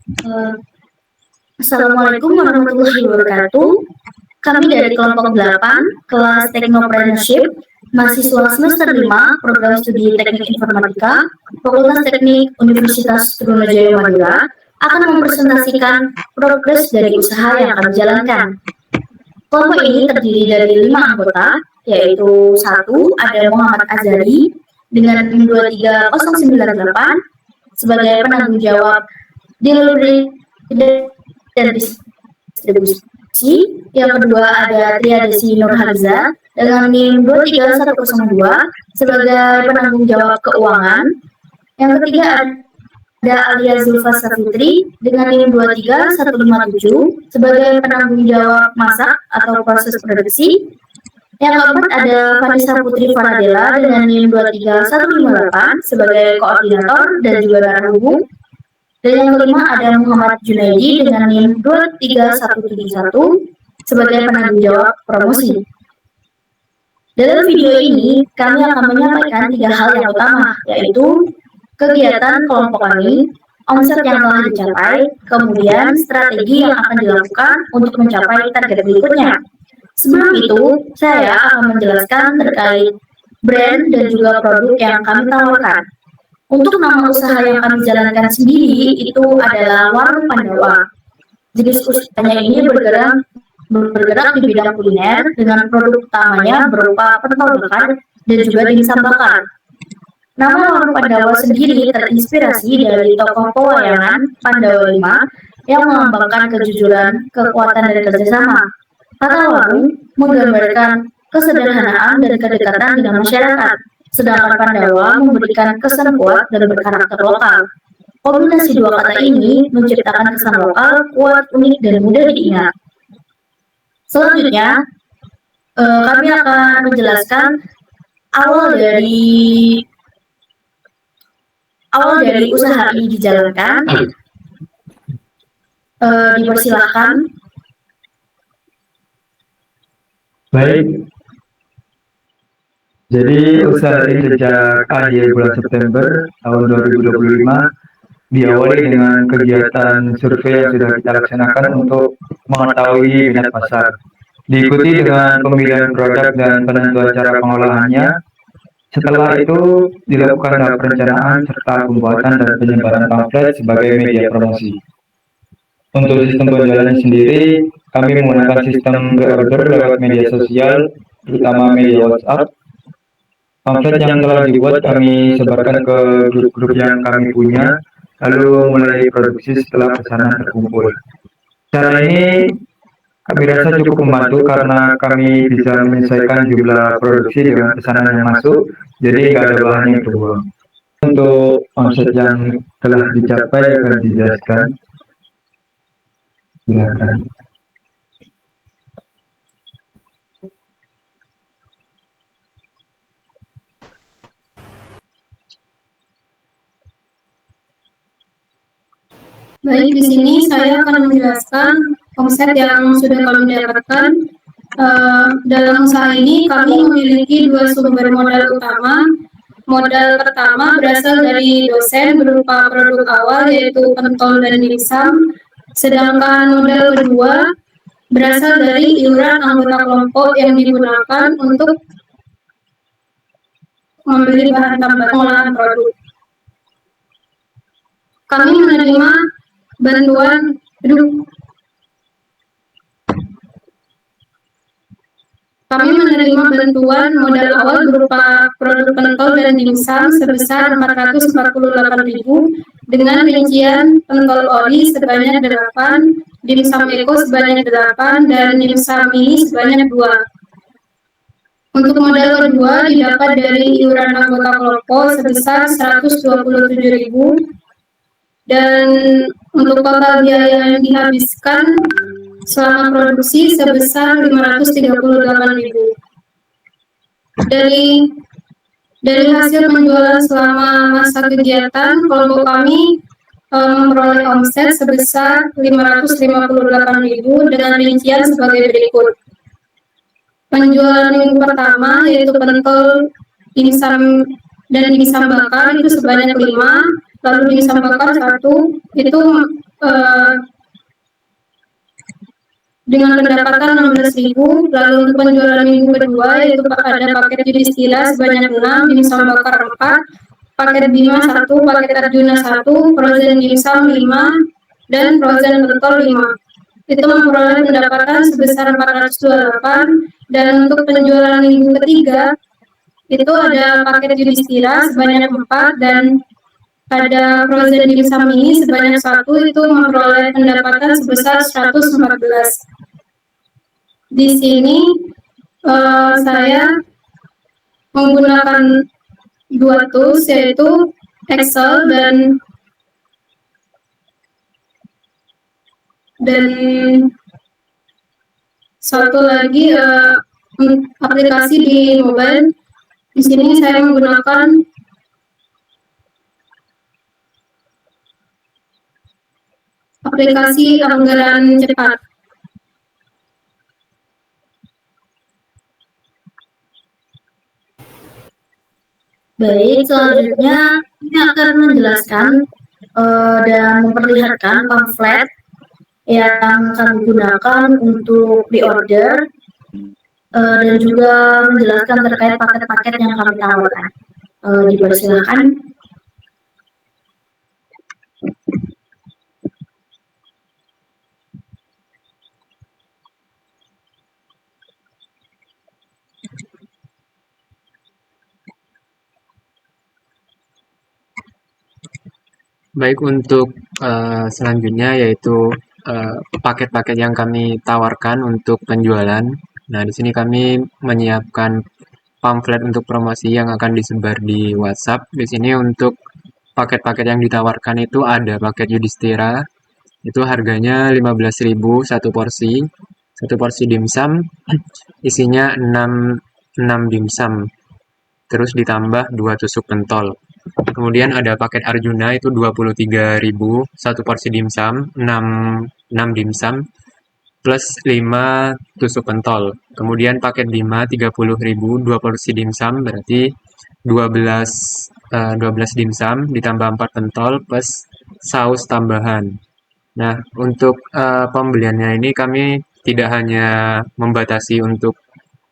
Eh, Assalamualaikum warahmatullahi wabarakatuh. Kami dari kelompok 8, kelas Technopreneurship, mahasiswa semester 5, program studi Teknik Informatika, Fakultas Teknik Universitas Trunojoyo Madura, akan mempresentasikan progres dari usaha yang kami jalankan. Kelompok ini terdiri dari 5 anggota, yaitu 1 ada Muhammad Azari dengan NIM 23098 sebagai penanggung jawab delivery dan distribusi. Yang kedua ada Triadesi Nurhaliza dengan NIM 23102 sebagai penanggung jawab keuangan. Yang ketiga ada Alia Zulfa Safitri dengan NIM 23157 sebagai penanggung jawab masak atau proses produksi. Yang keempat ada Vanessa Putri Faradela dengan NIM 23158 sebagai koordinator dan juga daerah hubung. Dan yang kelima ada Muhammad Junaidi dengan NIM 23171 sebagai penanggung jawab promosi. Dalam video ini, kami akan menyampaikan 3 hal yang utama, yaitu kegiatan kelompok kami, omset yang telah dicapai, kemudian strategi yang akan dilakukan untuk mencapai target berikutnya. Sebelum itu, saya akan menjelaskan terkait brand dan juga produk yang kami tawarkan. Untuk nama usaha yang kami jalankan sendiri itu adalah Warung Pandawa. Jenis usahanya ini bergerak di bidang kuliner dengan produk utamanya berupa pentol bakar dan juga dimsum bakar. Nama Warung Pandawa sendiri terinspirasi dari tokoh pewayangan Pandawa 5 yang melambangkan kejujuran, kekuatan, dan kerjasama. Kata warung menggambarkan kesederhanaan dan kedekatan dengan masyarakat, sedangkan Pandawa memberikan kesan kuat dan berkarakter lokal. Kombinasi dua kata ini menciptakan kesan lokal, kuat, unik, dan mudah diingat. Selanjutnya, kami akan menjelaskan awal dari usaha ini dijalankan. Dipersilahkan. Baik, jadi usaha ini sejak akhir bulan September tahun 2025 diawali dengan kegiatan survei yang sudah kita laksanakan untuk mengetahui minat pasar. Diikuti dengan pemilihan produk dan penentuan cara pengolahannya. Setelah itu dilakukan perencanaan serta pembuatan dan penyebaran pamflet sebagai media promosi. Untuk sistem penjualan sendiri, kami menggunakan sistem pre-order lewat media sosial, terutama media WhatsApp. Pamflet yang telah dibuat kami sebarkan ke grup-grup yang kami punya, lalu mulai produksi setelah pesanan terkumpul. Cara ini kami rasa cukup membantu karena kami bisa menyelesaikan jumlah produksi dengan pesanan yang masuk, jadi nggak ada bahan yang terbuang. Untuk omset yang telah dicapai akan dijelaskan. Silakan. Baik, di sini saya akan menjelaskan omset yang sudah kami dapatkan. Dalam usaha ini kami memiliki 2 sumber modal utama. Modal pertama berasal dari dosen berupa produk awal yaitu pentol dan dimsum. Sedangkan modal kedua berasal dari iuran anggota kelompok yang digunakan untuk membeli bahan tambahan pengolahan produk. Kami menerima bantuan modal awal berupa produk pentol dan dimsum sebesar 448.000 dengan rincian pentol oli sebanyak 8, dimsum eko sebanyak 8, dan dimsum mini sebanyak 2. Untuk modal kedua didapat dari iuran anggota kelompok sebesar 127.000 dan untuk total biaya yang dihabiskan selama produksi sebesar 538.000. Dari hasil penjualan selama masa kegiatan, kelompok kami memperoleh omset sebesar 558.000 dengan rincian sebagai berikut. Penjualan minggu pertama yaitu pentol, dimsum dan dimsum bakar itu sebanyak 5, lalu dimsum bakar 1 itu eh, dengan pendapatan 16.000. Lalu untuk penjualan minggu kedua yaitu ada paket Yudhistira sebanyak 6, dimsum bakar 4, paket Bima 1, paket Arjuna 1, frozen dimsum 5, dan frozen pentol 5. Itu memperoleh pendapatan sebesar 428. Dan untuk penjualan minggu ketiga itu ada paket Yudhistira sebanyak 4 dan ada frozen dimsum ini sebanyak 1, itu memperoleh pendapatan sebesar 114. Di sini saya menggunakan 2 tools yaitu Excel dan satu lagi aplikasi di mobile. Di sini saya menggunakan aplikasi anggaran cepat. Baik, selanjutnya ini akan menjelaskan dan memperlihatkan pamflet yang kami gunakan untuk pre-order dan juga menjelaskan terkait paket-paket yang kami tawarkan. Dipersilakan. Baik, untuk selanjutnya yaitu paket-paket yang kami tawarkan untuk penjualan. Nah, di sini kami menyiapkan pamflet untuk promosi yang akan disebar di WhatsApp. Di sini untuk paket-paket yang ditawarkan itu ada paket Yudhistira, itu harganya 15.000 satu porsi. Satu porsi dimsum isinya 6 dimsum. Terus ditambah 2 tusuk pentol. Kemudian ada paket Arjuna itu 23.000 satu porsi dimsum, 6 dimsum plus 5 tusuk pentol. Kemudian paket Bima 30.000 2 porsi dimsum berarti 12 dimsum ditambah 4 pentol plus saus tambahan. Nah, untuk pembeliannya ini kami tidak hanya membatasi untuk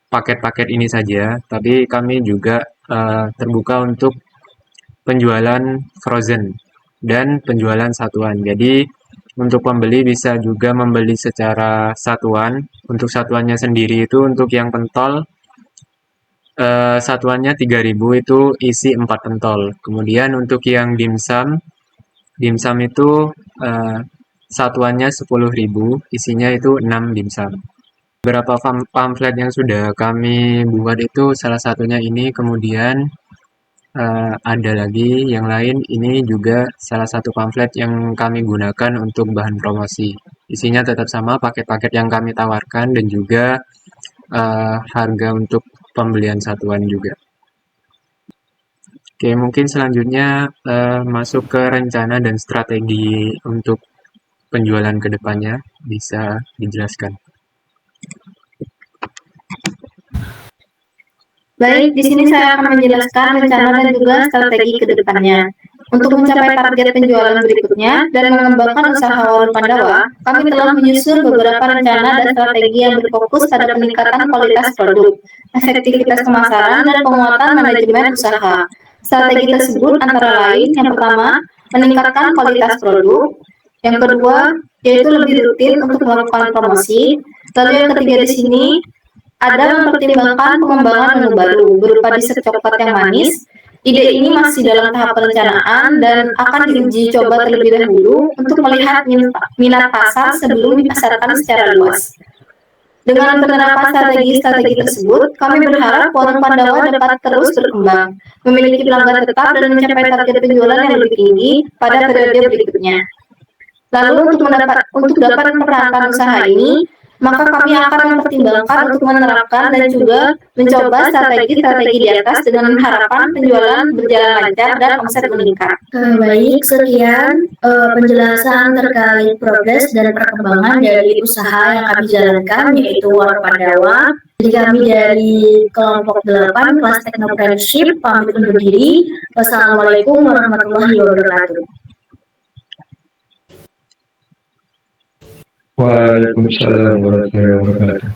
paket-paket ini saja, tapi kami juga terbuka untuk penjualan frozen dan penjualan satuan. Jadi untuk pembeli bisa juga membeli secara satuan. Untuk satuannya sendiri itu untuk yang pentol satuannya 3.000 itu isi 4 pentol. Kemudian untuk yang dimsum itu satuannya 10.000 isinya itu 6 dimsum. Beberapa pamflet yang sudah kami buat itu salah satunya ini, kemudian ada lagi yang lain, ini juga salah satu pamflet yang kami gunakan untuk bahan promosi. Isinya tetap sama, paket-paket yang kami tawarkan dan juga harga untuk pembelian satuan juga. Oke, mungkin selanjutnya masuk ke rencana dan strategi untuk penjualan ke depannya, bisa dijelaskan. Baik, di sini saya akan menjelaskan rencana dan juga strategi ke depannya. Untuk mencapai target penjualan berikutnya dan mengembangkan usaha warung Pandawa, kami telah menyusun beberapa rencana dan strategi yang berfokus pada peningkatan kualitas produk, efektivitas pemasaran, dan penguatan manajemen usaha. Strategi tersebut antara lain, yang pertama, meningkatkan kualitas produk, yang kedua, yaitu lebih rutin untuk melakukan promosi, lalu yang ketiga di sini, ada mempertimbangkan pengembangan menu baru berupa dessert coklat yang manis. Ide ini masih dalam tahap perencanaan dan akan diuji coba terlebih dahulu untuk melihat minat pasar sebelum dipasarkan secara luas. Dengan penerapan strategi-strategi tersebut, kami berharap warung Pandawa dapat terus berkembang, memiliki pelanggan tetap dan mencapai target penjualan yang lebih tinggi pada periode berikutnya. Lalu untuk dapat mempertahankan usaha ini, maka kami akan mempertimbangkan untuk menerapkan dan juga mencoba strategi-strategi di atas dengan harapan penjualan berjalan lancar dan omset meningkat. Baik, sekian penjelasan terkait progres dan perkembangan dari usaha yang kami jalankan, yaitu Warung Pandawa. Jadi kami dari kelompok 8 kelas Technopreneurship pamit undur diri. Wassalamualaikum warahmatullahi wabarakatuh. Waalaikumsalam warahmatullahi wabarakatuh.